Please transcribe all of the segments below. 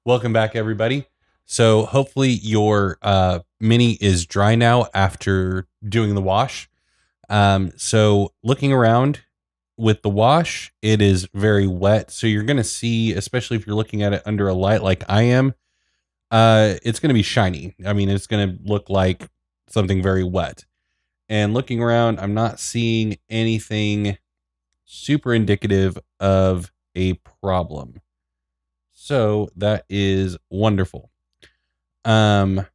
Welcome back, everybody. So hopefully your mini is dry now after doing the wash. So looking around with the wash, it is very wet. So you're going to see, especially if you're looking at it under a light like I am, it's going to be shiny. I mean, it's going to look like something very wet. And looking around, I'm not seeing anything super indicative of a problem. So that is wonderful. So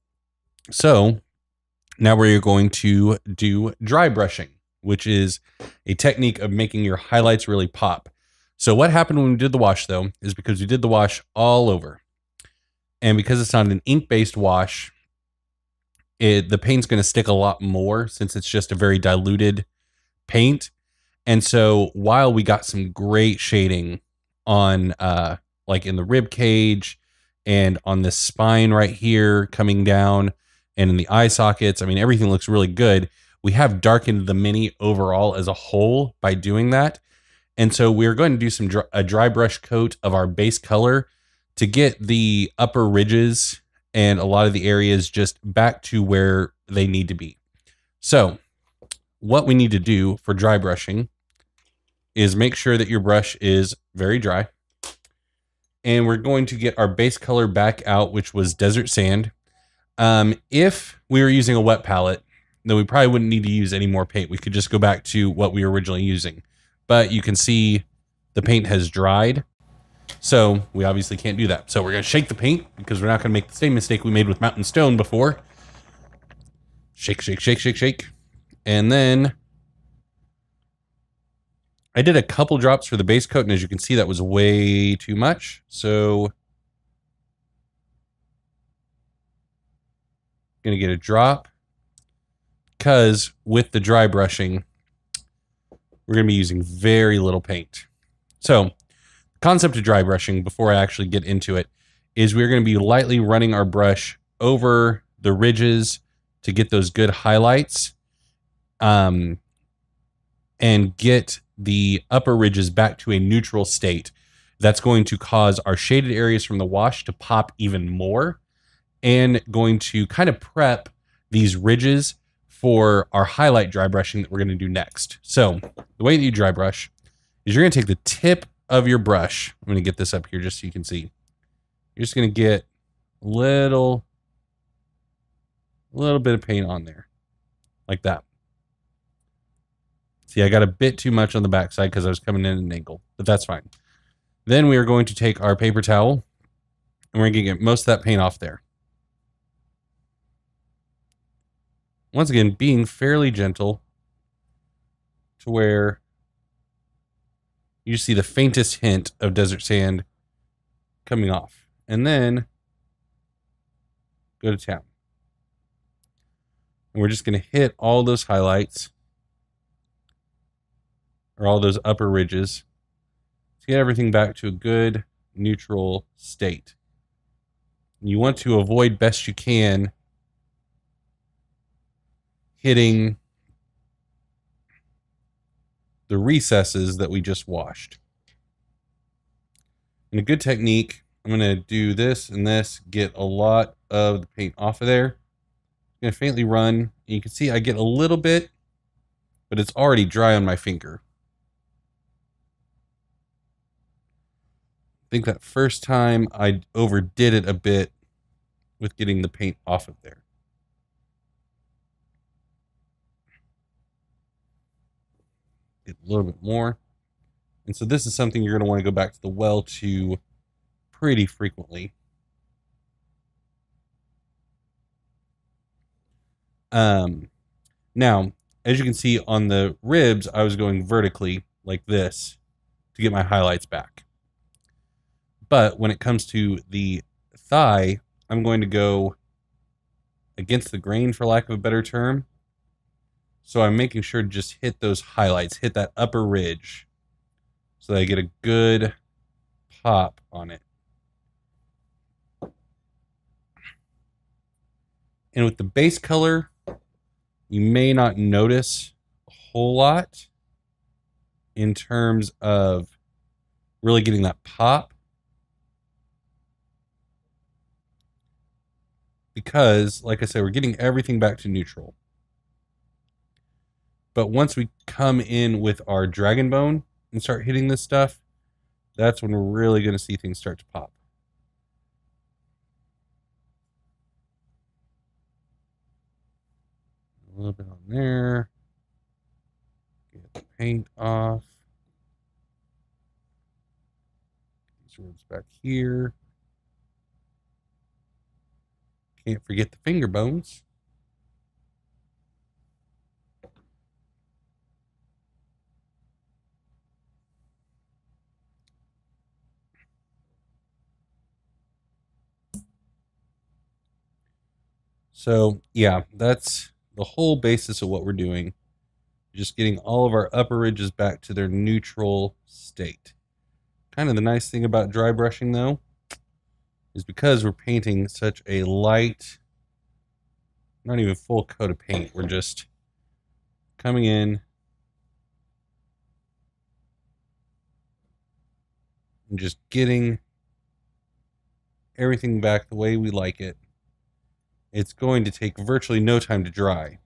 now we're going to do dry brushing, which is a technique of making your highlights really pop. So what happened when we did the wash, though, is because we did the wash all over. And because it's not an ink-based wash, the paint's going to stick a lot more since it's just a very diluted paint. And so while we got some great shading on like in the rib cage and on this spine right here coming down and in the eye sockets, I mean, everything looks really good. We have darkened the mini overall as a whole by doing that. And so we're going to do a dry brush coat of our base color to get the upper ridges and a lot of the areas just back to where they need to be. So what we need to do for dry brushing is make sure that your brush is very dry. And we're going to get our base color back out, which was desert sand. If we were using a wet palette, then we probably wouldn't need to use any more paint. We could just go back to what we were originally using. But you can see the paint has dried. So we obviously can't do that. So we're going to shake the paint because we're not going to make the same mistake we made with Mountain Stone before. Shake, shake, shake, shake, shake. And then I did a couple drops for the base coat, and as you can see, that was way too much. So going to get a drop because with the dry brushing, we're going to be using very little paint. So the concept of dry brushing, before I actually get into it, is we're going to be lightly running our brush over the ridges to get those good highlights and get the upper ridges back to a neutral state. That's going to cause our shaded areas from the wash to pop even more and going to kind of prep these ridges for our highlight dry brushing that we're going to do next. So the way that you dry brush is you're going to take the tip of your brush. I'm going to get this up here just so you can see. You're just going to get a little bit of paint on there like that. See, I got a bit too much on the backside because I was coming in at an angle, but that's fine. Then we are going to take our paper towel and we're going to get most of that paint off there. Once again, being fairly gentle to where you see the faintest hint of desert sand coming off. And then go to town. And we're just going to hit all those highlights or all those upper ridges to get everything back to a good neutral state. And you want to avoid best you can hitting the recesses that we just washed. And a good technique, I'm going to do this and this, get a lot of the paint off of there. I'm going to faintly run, and you can see I get a little bit, but it's already dry on my finger. I think that first time I overdid it a bit with getting the paint off of there. Get a little bit more. And so this is something you're going to want to go back to the well to pretty frequently. Now, as you can see on the ribs, I was going vertically like this to get my highlights back. But when it comes to the thigh, I'm going to go against the grain, for lack of a better term. So I'm making sure to just hit those highlights, hit that upper ridge so that I get a good pop on it. And with the base color, you may not notice a whole lot in terms of really getting that pop. because, like I said, we're getting everything back to neutral. But once we come in with our dragon bone and start hitting this stuff, that's when we're really going to see things start to pop. A little bit on there. Get the paint off. These ribs back here. Can't forget the finger bones. So, yeah, that's the whole basis of what we're doing. Just getting all of our upper ridges back to their neutral state. Kind of the nice thing about dry brushing, though, is because we're painting such a light, not even full coat of paint, we're just coming in and just getting everything back the way we like it. It's going to take virtually no time to dry.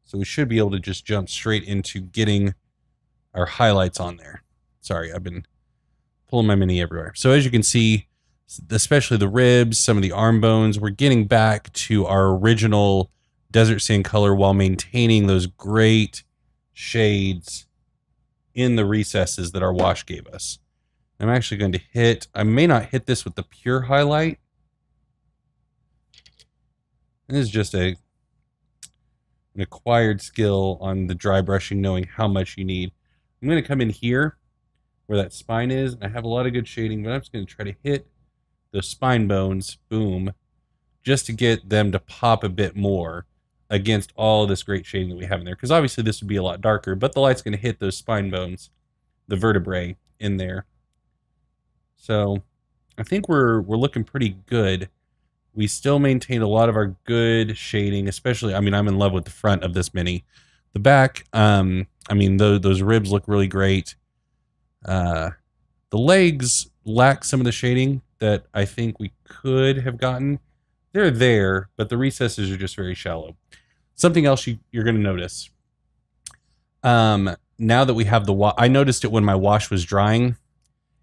So we should be able to just jump straight into getting our highlights on there. Sorry, I've been pulling my mini everywhere. So as you can see, especially the ribs, some of the arm bones, we're getting back to our original desert sand color while maintaining those great shades in the recesses that our wash gave us. I'm actually going to hit, I may not hit this with the pure highlight. This is just an acquired skill on the dry brushing, knowing how much you need. I'm going to come in here where that spine is, and I have a lot of good shading, but I'm just going to try to hit the spine bones, boom, just to get them to pop a bit more against all this great shading that we have in there. Because obviously this would be a lot darker, but the light's going to hit those spine bones, the vertebrae in there. So I think we're looking pretty good. We still maintain a lot of our good shading, especially, I mean, I'm in love with the front of this mini. The back, I mean, those ribs look really great. The legs lack some of the shading that I think we could have gotten. They're there, but the recesses are just very shallow. Something else you're going to notice. Now that we have the I noticed it when my wash was drying.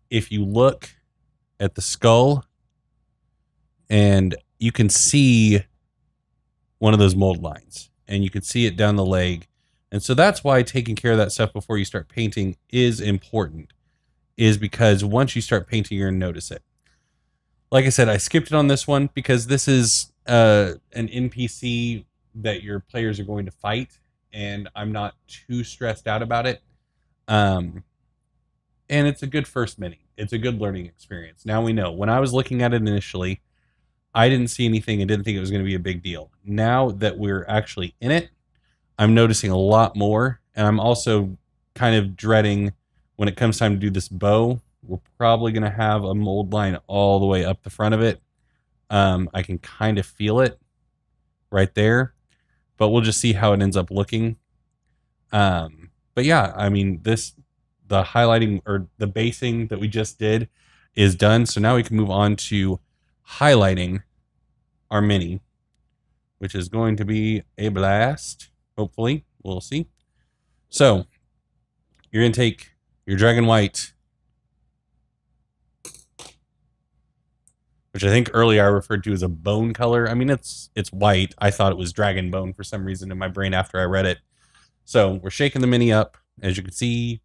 If you look at the skull, and you can see one of those mold lines, and you can see it down the leg. And so that's why taking care of that stuff before you start painting is important, is because once you start painting, you're going to notice it. Like I said, I skipped it on this one because this is an NPC that your players are going to fight, and I'm not too stressed out about it. And it's a good first mini. It's a good learning experience. Now we know. When I was looking at it initially, I didn't see anything and didn't think it was going to be a big deal. Now that we're actually in it, I'm noticing a lot more, and I'm also kind of dreading when it comes time to do this bow. We're probably going to have a mold line all the way up the front of it. I can kind of feel it right there, but we'll just see how it ends up looking. But yeah, I mean, the highlighting or the basing that we just did is done. So now we can move on to highlighting our mini, which is going to be a blast. Hopefully, we'll see. So you're going to take your dragon white, which I think earlier I referred to as a bone color. I mean, it's white. I thought it was dragon bone for some reason in my brain after I read it. So we're shaking the mini up, as you can see.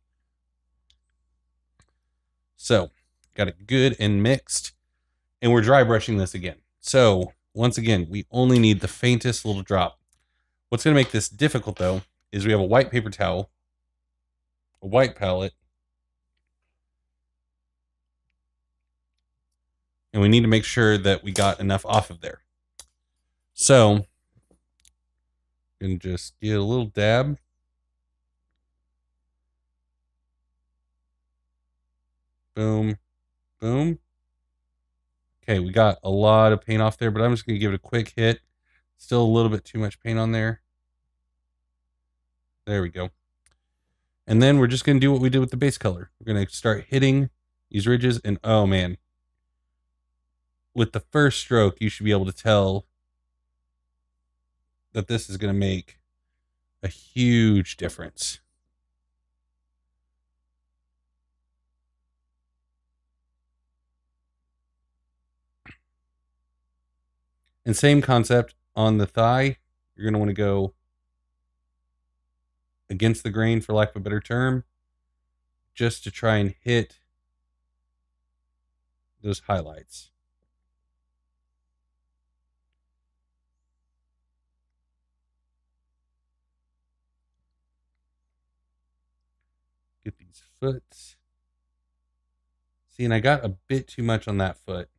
So got it good and mixed, and we're dry brushing this again. So once again, we only need the faintest little drop. What's going to make this difficult, though, is we have a white paper towel, a white palette, and we need to make sure that we got enough off of there. So I'm going to just get a little dab. Boom, boom. Okay, we got a lot of paint off there, but I'm just going to give it a quick hit. Still a little bit too much paint on there. There we go. And then we're just going to do what we did with the base color. We're going to start hitting these ridges, and oh man, with the first stroke, you should be able to tell that this is going to make a huge difference. And same concept on the thigh. You're going to want to go against the grain, for lack of a better term, just to try and hit those highlights. Get these foots. See, and I got a bit too much on that foot.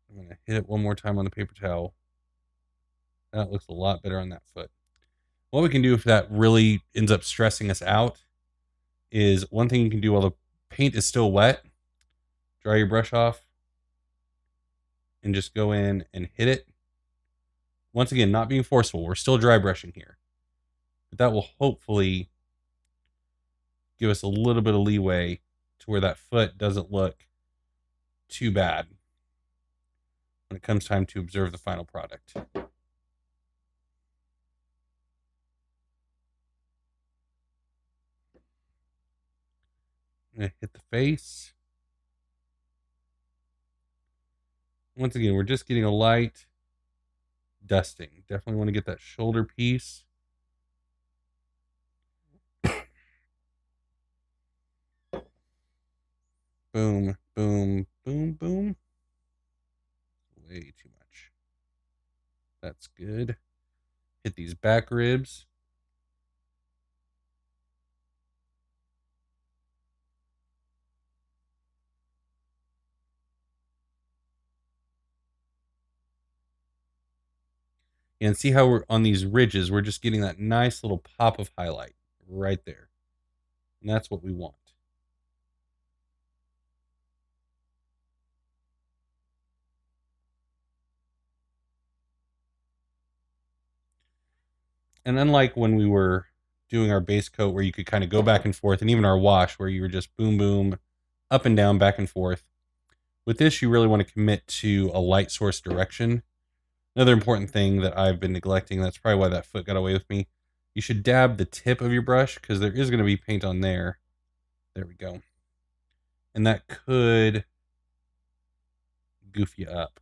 I'm going to hit it one more time on the paper towel. That looks a lot better on that foot. What we can do if that really ends up stressing us out is one thing you can do while the paint is still wet, dry your brush off and just go in and hit it. Once again, not being forceful. We're still dry brushing here. But that will hopefully give us a little bit of leeway to where that foot doesn't look too bad when it comes time to observe the final product. I'm going to hit the face. Once again, we're just getting a light dusting. Definitely want to get that shoulder piece. Boom, boom, boom, boom. Way too much. That's good. Hit these back ribs. And see how we're on these ridges, we're just getting that nice little pop of highlight right there. And that's what we want. And unlike when we were doing our base coat where you could kind of go back and forth, and even our wash where you were just boom, boom, up and down, back and forth, with this, you really want to commit to a light source direction. Another important thing that I've been neglecting, that's probably why that foot got away with me, you should dab the tip of your brush because there is going to be paint on there. There we go. And that could goof you up.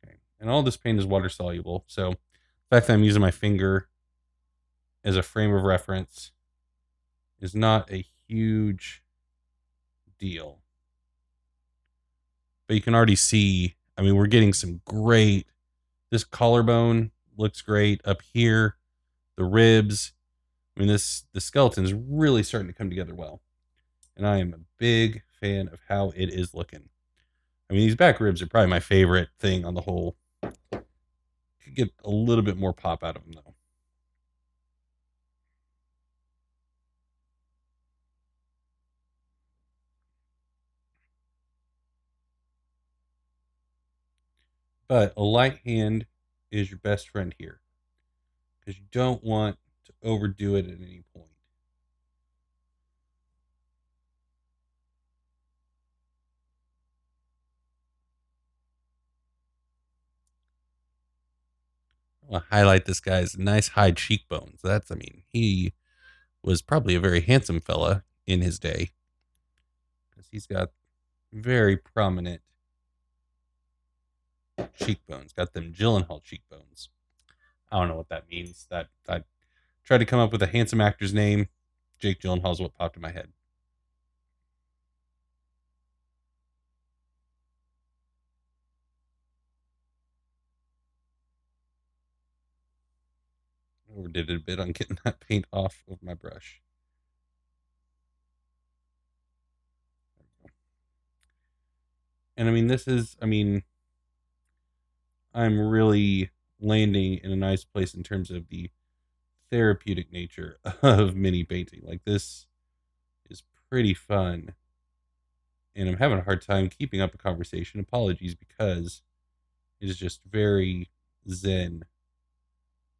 Okay. And all this paint is water soluble. So the fact that I'm using my finger as a frame of reference is not a huge deal. But you can already see, I mean, we're getting some great, this collarbone looks great up here, the ribs. I mean, the skeleton is really starting to come together well. And I am a big fan of how it is looking. I mean, these back ribs are probably my favorite thing on the whole. Could get a little bit more pop out of them, though. But a light hand is your best friend here because you don't want to overdo it at any point. I want to highlight this guy's nice high cheekbones. I mean, he was probably a very handsome fella in his day because he's got very prominent cheekbones. Got them Gyllenhaal cheekbones. I don't know what that means. That I tried to come up with a handsome actor's name. Jake Gyllenhaal is what popped in my head. Overdid it a bit on getting that paint off of my brush. And I mean, I'm really landing in a nice place in terms of the therapeutic nature of mini painting. Like, this is pretty fun. And I'm having a hard time keeping up a conversation. Apologies, because it is just very Zen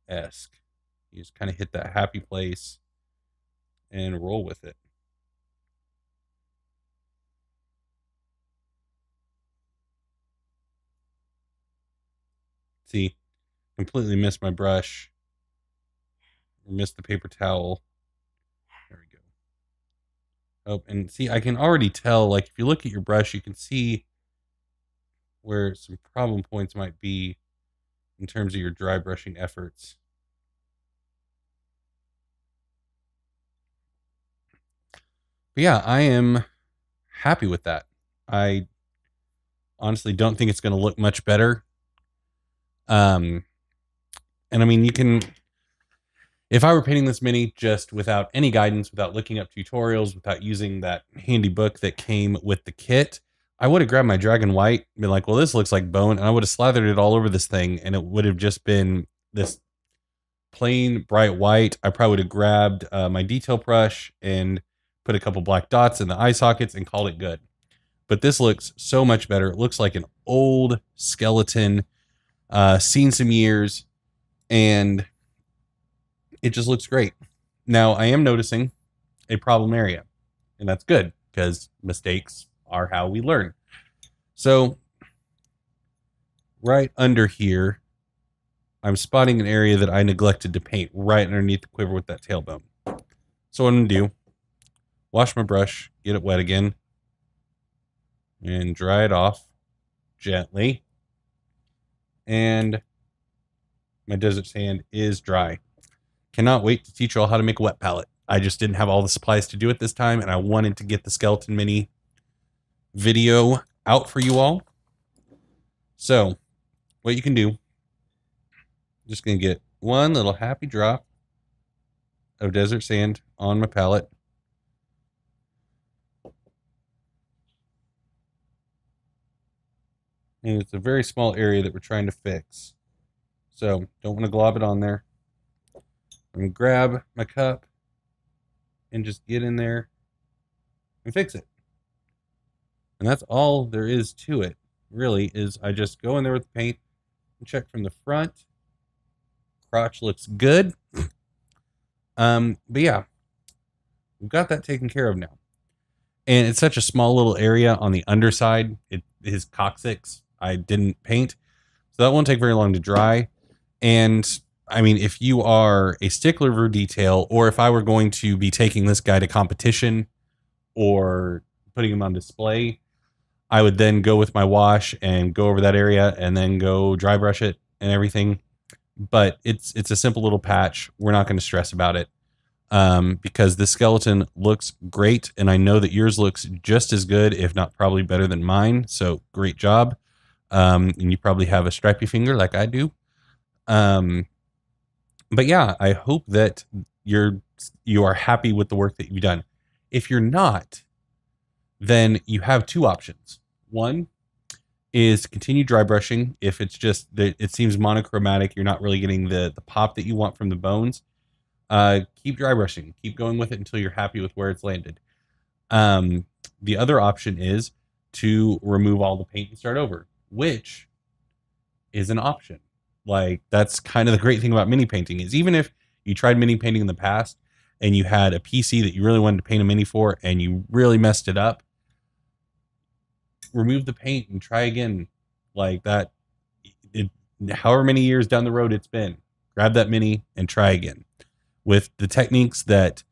esque. You just kind of hit that happy place and roll with it. See, completely missed my brush. Missed the paper towel. There we go. Oh, and see, I can already tell, like, if you look at your brush, you can see where some problem points might be in terms of your dry brushing efforts. But yeah, I am happy with that. I honestly don't think it's going to look much better. And I mean, you can, if I were painting this mini just without any guidance, without looking up tutorials, without using that handy book that came with the kit, I would have grabbed my Dragon White and been like, well, this looks like bone. And I would have slathered it all over this thing. And it would have just been this plain bright white. I probably would have grabbed my detail brush and put a couple black dots in the eye sockets and called it good. But this looks so much better. It looks like an old skeleton, seen some years, and it just looks great. Now, I am noticing a problem area, and that's good because mistakes are how we learn. So right under here, I'm spotting an area that I neglected to paint right underneath the quiver with that tailbone. So what I'm going to do, wash my brush, get it wet again, and dry it off gently. And my desert sand is dry. Cannot wait to teach you all how to make a wet palette. I just didn't have all the supplies to do it this time, and I wanted to get the skeleton mini video out for you all. So what you can do, just going to get one little happy drop of desert sand on my palette. And it's a very small area that we're trying to fix. So don't want to glob it on there. I'm going to grab my cup and just get in there and fix it. And that's all there is to it, really, is I just go in there with the paint and check from the front. Crotch looks good. But yeah, we've got that taken care of now. And it's such a small little area on the underside. It is coccyx. I didn't paint, so that won't take very long to dry. And I mean, if you are a stickler for detail, or if I were going to be taking this guy to competition or putting him on display, I would then go with my wash and go over that area and then go dry brush it and everything. But it's a simple little patch. We're not going to stress about it because this skeleton looks great. And I know that yours looks just as good, if not probably better than mine. So great job. And you probably have a stripy finger like I do. But yeah, I hope that you are happy with the work that you've done. If you're not, then you have two options. One is continue dry brushing. If it's just that it seems monochromatic, you're not really getting the pop that you want from the bones, keep dry brushing. Keep going with it until you're happy with where it's landed. The other option is to remove all the paint and start over, which is an option. Like, that's kind of the great thing about mini painting, is even if you tried mini painting in the past and you had a PC that you really wanted to paint a mini for and you really messed it up, remove the paint and try again. Like that, however many years down the road it's been, grab that mini and try again. With the techniques that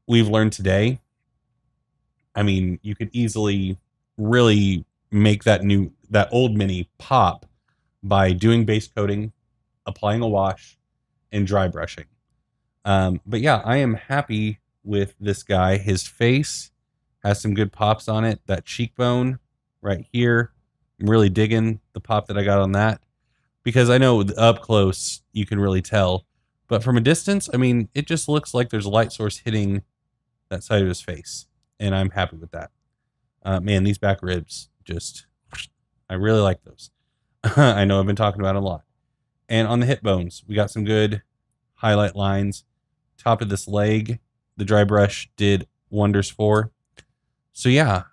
we've learned today, I mean, you could easily really make that old mini pop by doing base coating, applying a wash, and dry brushing. But yeah, I am happy with this guy. His face has some good pops on it. That cheekbone right here, I'm really digging the pop that I got on that, because I know up close you can really tell, but from a distance, I mean, it just looks like there's a light source hitting that side of his face, and I'm happy with that. Man, these back ribs, I really like those. I know I've been talking about it a lot. And on the hip bones, we got some good highlight lines. Top of this leg, the dry brush did wonders for. So yeah,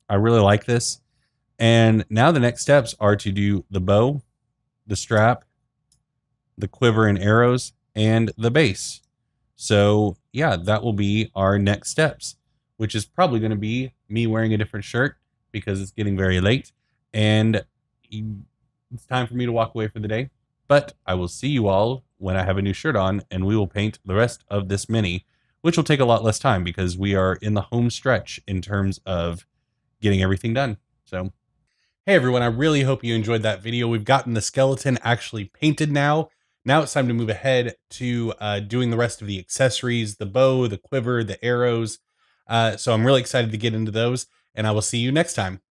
I really like this. And now the next steps are to do the bow, the strap, the quiver and arrows, and the base. So yeah, that will be our next steps, which is probably going to be me wearing a different shirt because it's getting very late and it's time for me to walk away for the day. But I will see you all when I have a new shirt on and we will paint the rest of this mini, which will take a lot less time because we are in the home stretch in terms of getting everything done. So, hey everyone, I really hope you enjoyed that video. We've gotten the skeleton actually painted now. Now it's time to move ahead to doing the rest of the accessories, the bow, the quiver, the arrows. So I'm really excited to get into those, and I will see you next time.